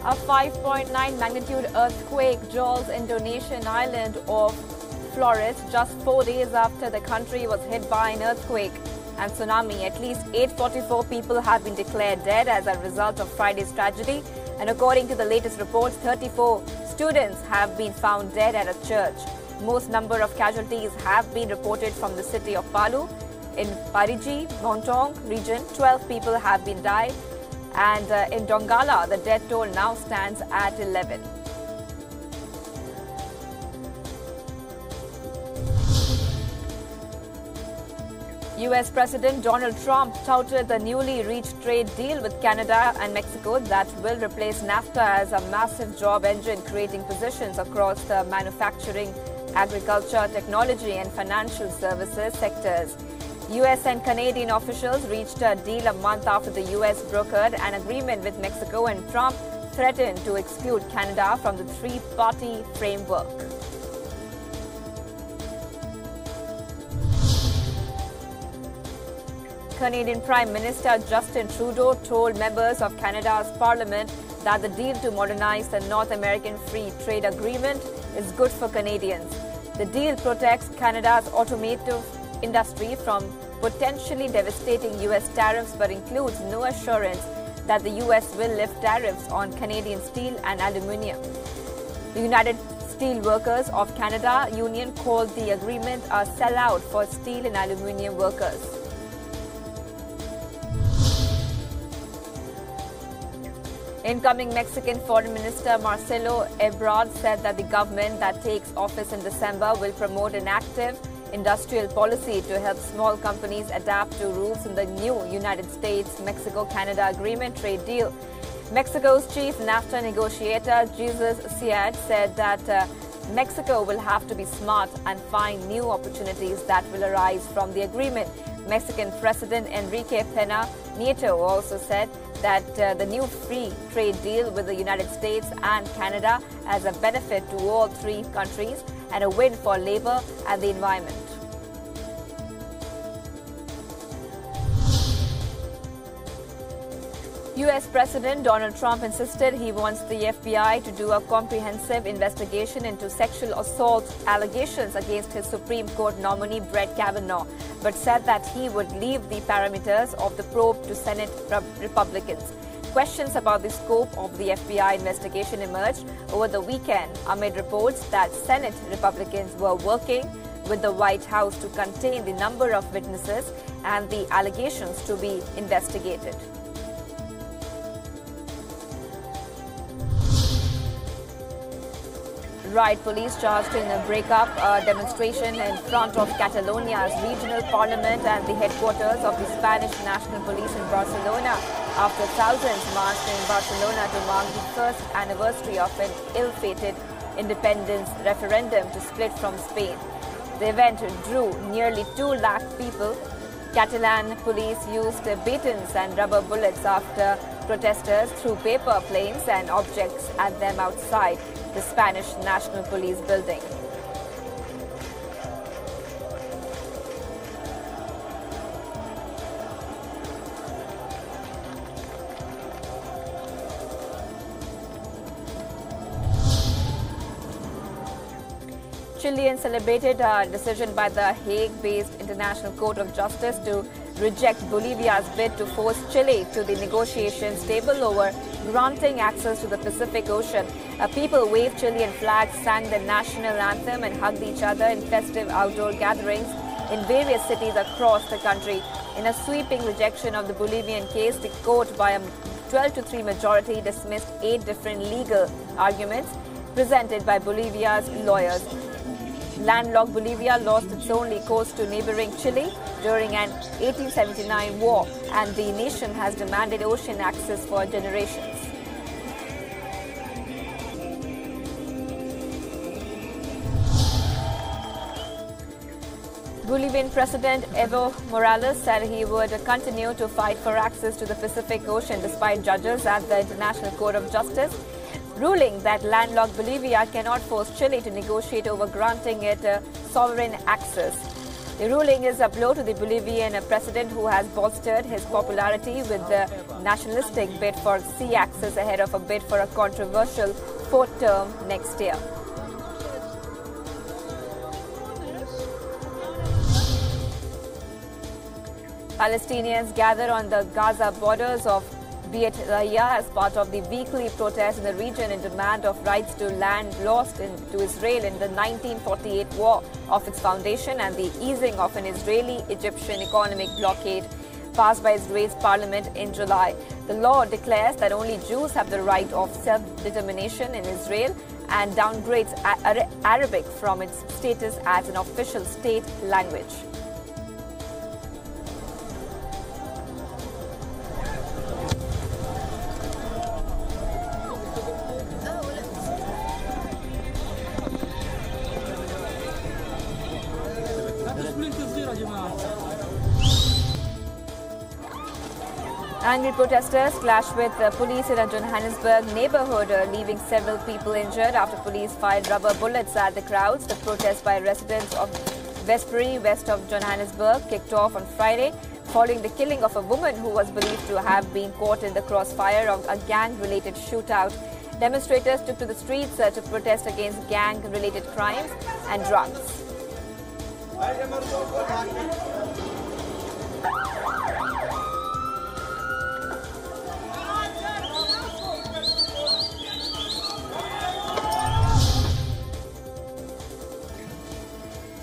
A 5.9 magnitude earthquake jolts Indonesian island of Flores just 4 days after the country was hit by an earthquake and tsunami. At least 844 people have been declared dead as a result of Friday's tragedy. And according to the latest reports, 34 students have been found dead at a church. Most number of casualties have been reported from the city of Palu. In Parigi, Montong region, 12 people have been died. And in Donggala, the death toll now stands at 11. US President Donald Trump touted the newly reached trade deal with Canada and Mexico that will replace NAFTA as a massive job engine, creating positions across the manufacturing, agriculture, technology and financial services sectors. US and Canadian officials reached a deal a month after the US brokered an agreement with Mexico, and Trump threatened to exclude Canada from the three-party framework. Canadian Prime Minister Justin Trudeau told members of Canada's parliament that the deal to modernize the North American Free Trade Agreement is good for Canadians. The deal protects Canada's automotive industry from potentially devastating US tariffs, but includes no assurance that the US will lift tariffs on Canadian steel and aluminium. The United Steelworkers of Canada union called the agreement a sellout for steel and aluminium workers. Incoming Mexican Foreign Minister Marcelo Ebrard said that the government that takes office in December will promote an active industrial policy to help small companies adapt to rules in the new United States-Mexico-Canada Agreement trade deal. Mexico's chief NAFTA negotiator, Jesus Ciad, said that Mexico will have to be smart and find new opportunities that will arise from the agreement. Mexican President Enrique Pena Nieto also said that the new free trade deal with the United States and Canada has a benefit to all three countries and a win for labor and the environment. US President Donald Trump insisted he wants the FBI to do a comprehensive investigation into sexual assault allegations against his Supreme Court nominee Brett Kavanaugh, but said that he would leave the parameters of the probe to Senate Republicans. Questions about the scope of the FBI investigation emerged over the weekend amid reports that Senate Republicans were working with the White House to contain the number of witnesses and the allegations to be investigated. Riot police charged in a break-up demonstration in front of Catalonia's regional parliament and the headquarters of the Spanish National Police in Barcelona after thousands marched in Barcelona to mark the first anniversary of an ill-fated independence referendum to split from Spain. The event drew nearly 2 lakh people. Catalan police used batons and rubber bullets after protesters threw paper planes and objects at them outside the Spanish National Police building. Chileans celebrated a decision by the Hague-based International Court of Justice to reject Bolivia's bid to force Chile to the negotiations table over granting access to the Pacific Ocean. People waved Chilean flags, sang the national anthem and hugged each other in festive outdoor gatherings in various cities across the country. In a sweeping rejection of the Bolivian case, the court by a 12-3 majority dismissed 8 different legal arguments presented by Bolivia's lawyers. Landlocked Bolivia lost its only coast to neighboring Chile during an 1879 war, and the nation has demanded ocean access for generations. Bolivian President Evo Morales said he would continue to fight for access to the Pacific Ocean despite judges at the International Court of Justice ruling that landlocked Bolivia cannot force Chile to negotiate over granting it sovereign access. The ruling is a blow to the Bolivian president, who has bolstered his popularity with the nationalistic bid for sea access ahead of a bid for a controversial fourth term next year. Palestinians gather on the Gaza borders of Beit Lahia as part of the weekly protest in the region in demand of rights to land lost to Israel in the 1948 war of its foundation and the easing of an Israeli-Egyptian economic blockade passed by Israel's parliament in July. The law declares that only Jews have the right of self-determination in Israel and downgrades Arabic from its status as an official state language. Angry protesters clashed with police in a Johannesburg neighborhood, leaving several people injured after police fired rubber bullets at the crowds. The protest by residents of Westbury, west of Johannesburg, kicked off on Friday following the killing of a woman who was believed to have been caught in the crossfire of a gang-related shootout. Demonstrators took to the streets to protest against gang-related crimes and drugs.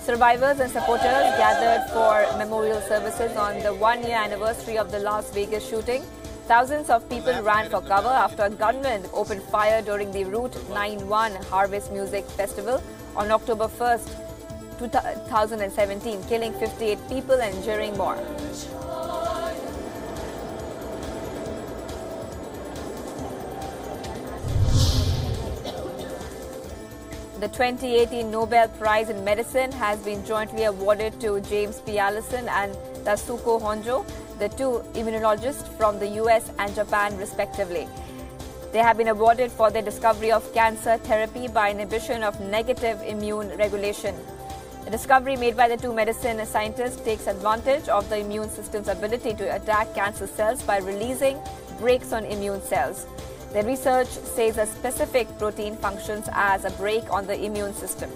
Survivors and supporters gathered for memorial services on the one-year anniversary of the Las Vegas shooting. Thousands of people ran for cover after a gunman opened fire during the Route 91 Harvest Music Festival on October 1st, 2017, killing 58 people and injuring more. The 2018 Nobel Prize in Medicine has been jointly awarded to James P. Allison and Tasuku Honjo, the two immunologists from the US and Japan respectively. They have been awarded for their discovery of cancer therapy by inhibition of negative immune regulation. The discovery made by the two medicine scientists takes advantage of the immune system's ability to attack cancer cells by releasing brakes on immune cells. The research says a specific protein functions as a brake on the immune system.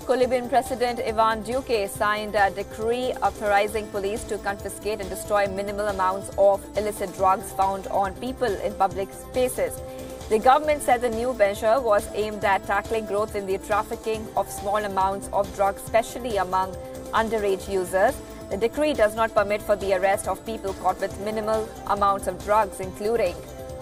Colombian President Iván Duque signed a decree authorizing police to confiscate and destroy minimal amounts of illicit drugs found on people in public spaces. The government said the new measure was aimed at tackling growth in the trafficking of small amounts of drugs, especially among underage users. The decree does not permit for the arrest of people caught with minimal amounts of drugs, including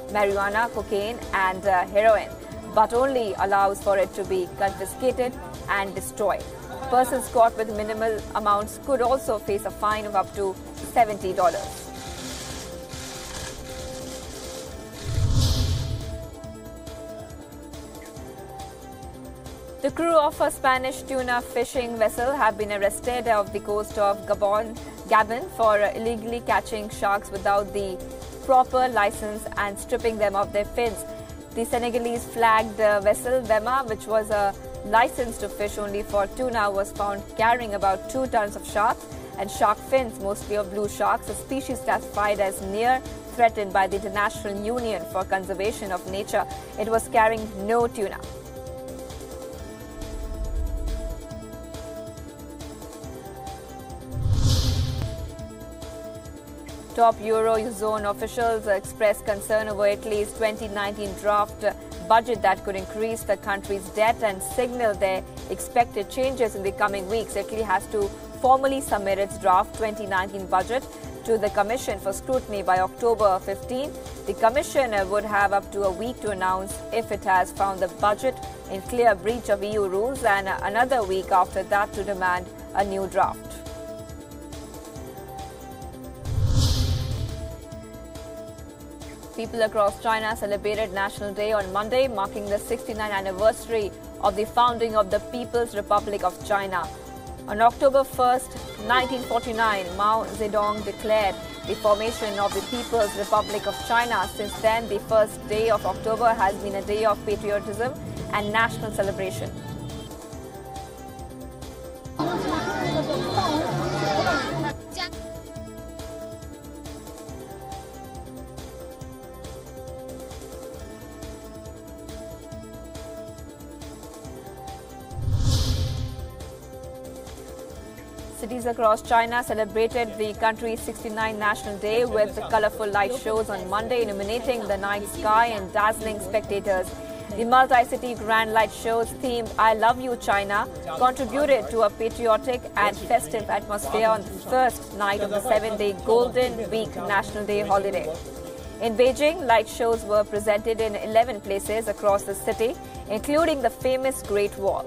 marijuana, cocaine, and heroin, but only allows for it to be confiscated and destroyed. Persons caught with minimal amounts could also face a fine of up to $70. The crew of a Spanish tuna fishing vessel have been arrested off the coast of Gabon for illegally catching sharks without the proper license and stripping them of their fins. The Senegalese flagged vessel Vema, which was a license to fish only for tuna, was found carrying about 2 tons of sharks and shark fins, mostly of blue sharks, a species classified as near threatened by the International Union for Conservation of Nature. It was carrying no tuna. Top Eurozone officials expressed concern over Italy's 2019 draft budget that could increase the country's debt and signal their expected changes in the coming weeks. Italy has to formally submit its draft 2019 budget to the Commission for scrutiny by October 15. The Commission would have up to a week to announce if it has found the budget in clear breach of EU rules, and another week after that to demand a new draft. People across China celebrated National Day on Monday, marking the 69th anniversary of the founding of the People's Republic of China. On October 1st, 1949, Mao Zedong declared the formation of the People's Republic of China. Since then, the first day of October has been a day of patriotism and national celebration. Cities across China celebrated the country's 69th National Day with colorful light shows on Monday, illuminating the night sky and dazzling spectators. The multi-city grand light shows themed "I Love You, China" contributed to a patriotic and festive atmosphere on the first night of the 7-day Golden Week National Day holiday. In Beijing, light shows were presented in 11 places across the city, including the famous Great Wall.